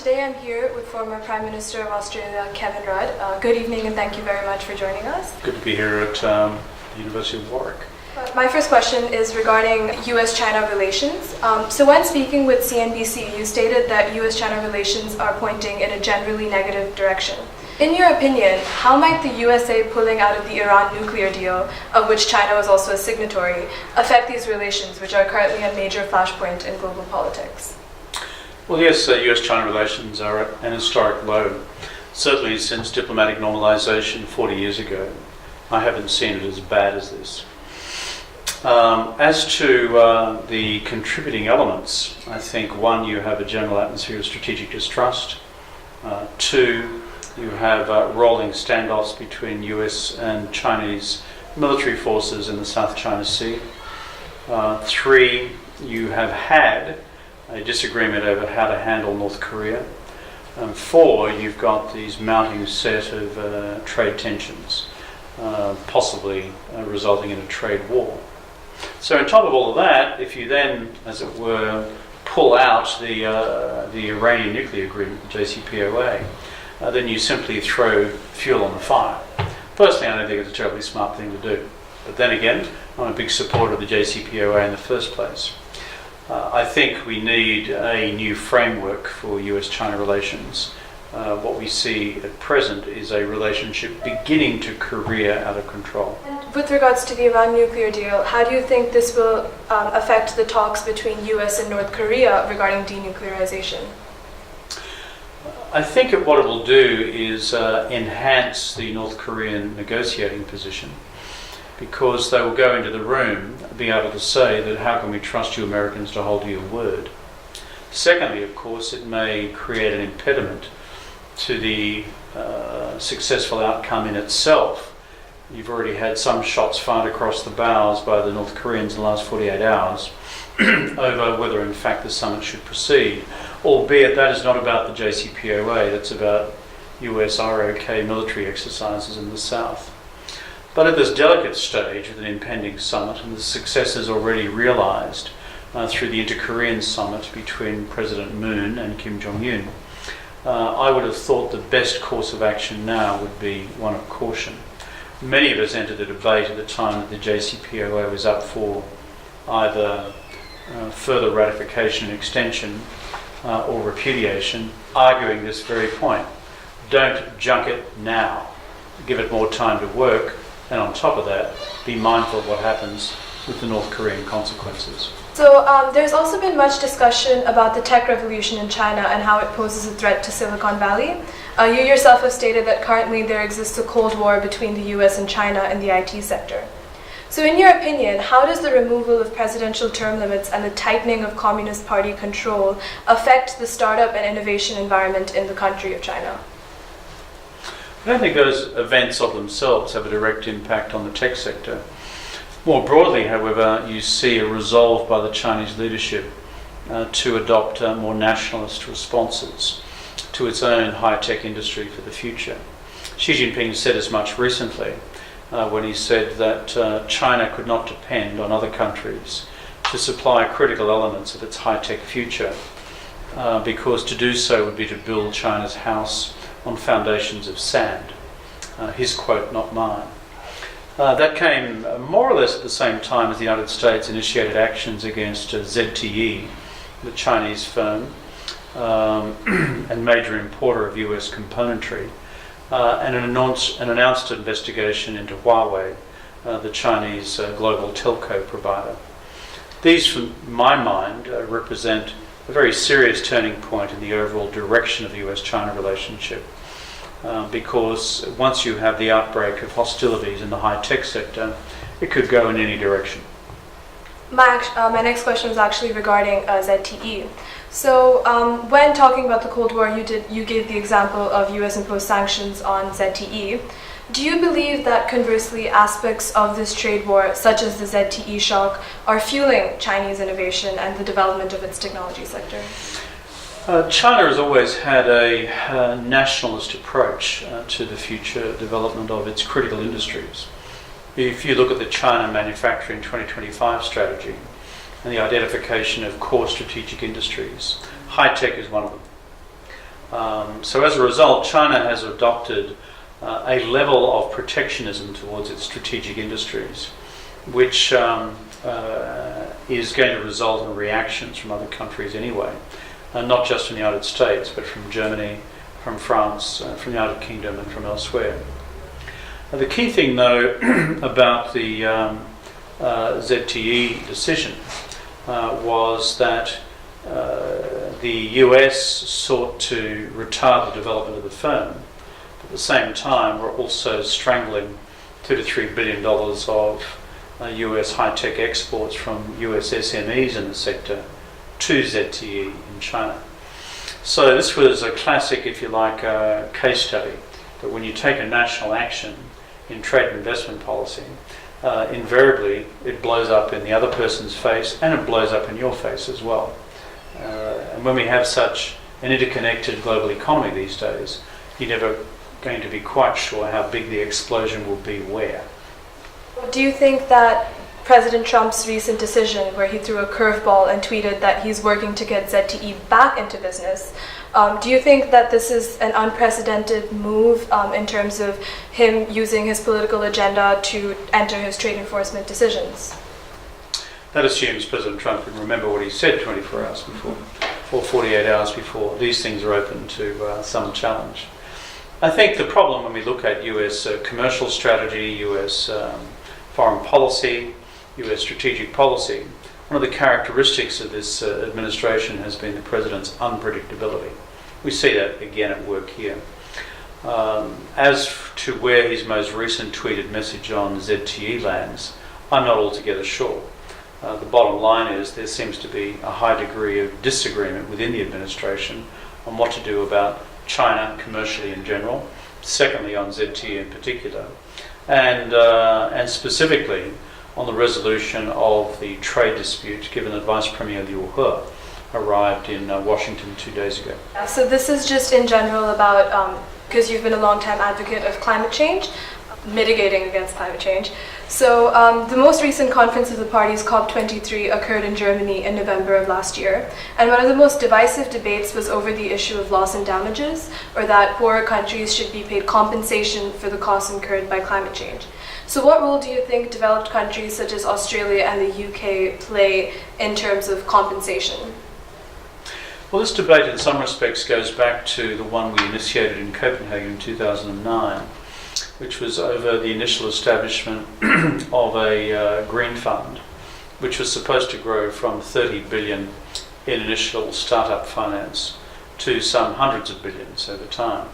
Today I'm here with former Prime Minister of Australia, Kevin Rudd. Good evening and thank you very much for joining us. Good to be here at the University of Warwick. My first question is regarding US-China relations. So when speaking with CNBC, you stated that US-China relations are pointing in a generally negative direction. In your opinion, how might the USA pulling out of the Iran nuclear deal, of which China was also a signatory, affect these relations, which are currently a major flashpoint in global politics? Well, yes, US-China relations are at an historic low. Certainly since diplomatic normalization 40 years ago, I haven't seen it as bad as this. As to the contributing elements, I think one, you have a general atmosphere of strategic distrust. Two, you have rolling standoffs between US and Chinese military forces in the South China Sea. Three, you have had a disagreement over how to handle North Korea. Four, you've got these mounting set of trade tensions, possibly resulting in a trade war. So on top of all of that, if you then, as it were, pull out the Iranian nuclear agreement, the JCPOA, then you simply throw fuel on the fire. Personally, I don't think it's a terribly smart thing to do. But then again, I'm a big supporter of the JCPOA in the first place. I think we need a new framework for US-China relations. What we see at present is a relationship beginning to career out of control. And with regards to the Iran nuclear deal, how do you think this will affect the talks between US and North Korea regarding denuclearization? I think what it will do is enhance the North Korean negotiating position, because they will go into the room be able to say that how can we trust you Americans to hold to your word. Secondly, of course, it may create an impediment to the successful outcome in itself. You've already had some shots fired across the bows by the North Koreans in the last 48 hours over whether in fact the summit should proceed, albeit that is not about the JCPOA, that's about US ROK military exercises in the south. But at this delicate stage with an impending summit and the successes already realised through the Inter-Korean summit between President Moon and Kim Jong-un, I would have thought the best course of action now would be one of caution. Many of us entered the debate at the time that the JCPOA was up for either further ratification and extension or repudiation, arguing this very point. Don't junk it now. Give it more time to work, and on top of that, be mindful of what happens with the North Korean consequences. So there's also been much discussion about the tech revolution in China and how it poses a threat to Silicon Valley. You yourself have stated that currently there exists a Cold War between the US and China in the IT sector. So in your opinion, how does the removal of presidential term limits and the tightening of Communist Party control affect the startup and innovation environment in the country of China? I don't think those events of themselves have a direct impact on the tech sector. More broadly, however, you see a resolve by the Chinese leadership to adopt more nationalist responses to its own high-tech industry for the future. Xi Jinping said as much recently when he said that China could not depend on other countries to supply critical elements of its high-tech future, because to do so would be to build China's house on foundations of sand. His quote, not mine. That came more or less at the same time as the United States initiated actions against ZTE, the Chinese firm and major importer of US componentry, and announced an investigation into Huawei, the Chinese global telco provider. These, from my mind, represent a very serious turning point in the overall direction of the US-China relationship. Because once you have the outbreak of hostilities in the high-tech sector, it could go in any direction. My next question was actually regarding ZTE. So when talking about the Cold War, you gave the example of US-imposed sanctions on ZTE. Do you believe that conversely aspects of this trade war, such as the ZTE shock, are fueling Chinese innovation and the development of its technology sector? China has always had a nationalist approach to the future development of its critical industries. If you look at the China Manufacturing 2025 strategy and the identification of core strategic industries, high-tech is one of them. So as a result, China has adopted a level of protectionism towards its strategic industries, which is going to result in reactions from other countries anyway, not just from the United States, but from Germany, from France, from the United Kingdom, and from elsewhere. The key thing, though, about the ZTE decision was that the US sought to retard the development of the firm. At the same time, we're also strangling $2 to $3 billion of US high-tech exports from US SMEs in the sector to ZTE in China. So this was a classic, if you like, case study that when you take a national action in trade and investment policy, invariably it blows up in the other person's face and it blows up in your face as well. And when we have such an interconnected global economy these days, you're never going to be quite sure how big the explosion will be where. Do you think that President Trump's recent decision, where he threw a curveball and tweeted that he's working to get ZTE back into business, do you think that this is an unprecedented move in terms of him using his political agenda to enter his trade enforcement decisions? That assumes President Trump can remember what he said 24 hours before, or 48 hours before. These things are open to some challenge. I think the problem when we look at US commercial strategy, US foreign policy, US strategic policy, one of the characteristics of this administration has been the President's unpredictability. We see that again at work here. As to where his most recent tweeted message on ZTE lands, I'm not altogether sure. The bottom line is there seems to be a high degree of disagreement within the administration on what to do about China commercially in general, secondly on ZTE in particular, and specifically on the resolution of the trade dispute, given that Vice Premier Liu He arrived in Washington 2 days ago. So this is just in general about, because you've been a long-time advocate of climate change, mitigating against climate change. So the most recent conference of the parties, COP23, occurred in Germany in November of last year. And one of the most divisive debates was over the issue of loss and damages, or that poorer countries should be paid compensation for the costs incurred by climate change. So what role do you think developed countries such as Australia and the UK play in terms of compensation? Well, this debate in some respects goes back to the one we initiated in Copenhagen in 2009, which was over the initial establishment of a green fund, which was supposed to grow from 30 billion in initial startup finance to some hundreds of billions over time.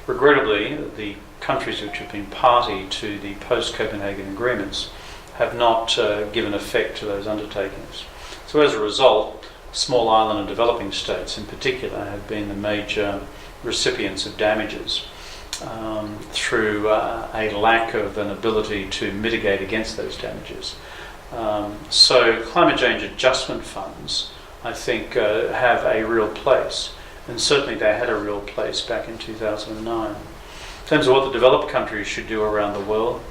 Regrettably, the countries which have been party to the post-Copenhagen agreements have not given effect to those undertakings. So as a result, small island and developing states in particular have been the major recipients of damages through a lack of an ability to mitigate against those damages. So climate change adjustment funds, I think, have a real place, and certainly they had a real place back in 2009. In terms of what the developed countries should do around the world,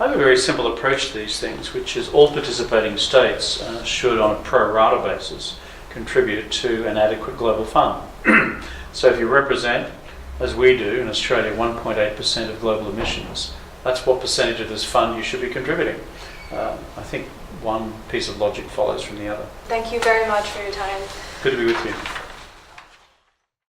I have a very simple approach to these things, which is all participating states should, on a pro rata basis, contribute to an adequate global fund. So if you represent, as we do in Australia, 1.8% of global emissions, that's what percentage of this fund you should be contributing. I think one piece of logic follows from the other. Thank you very much for your time. Good to be with you.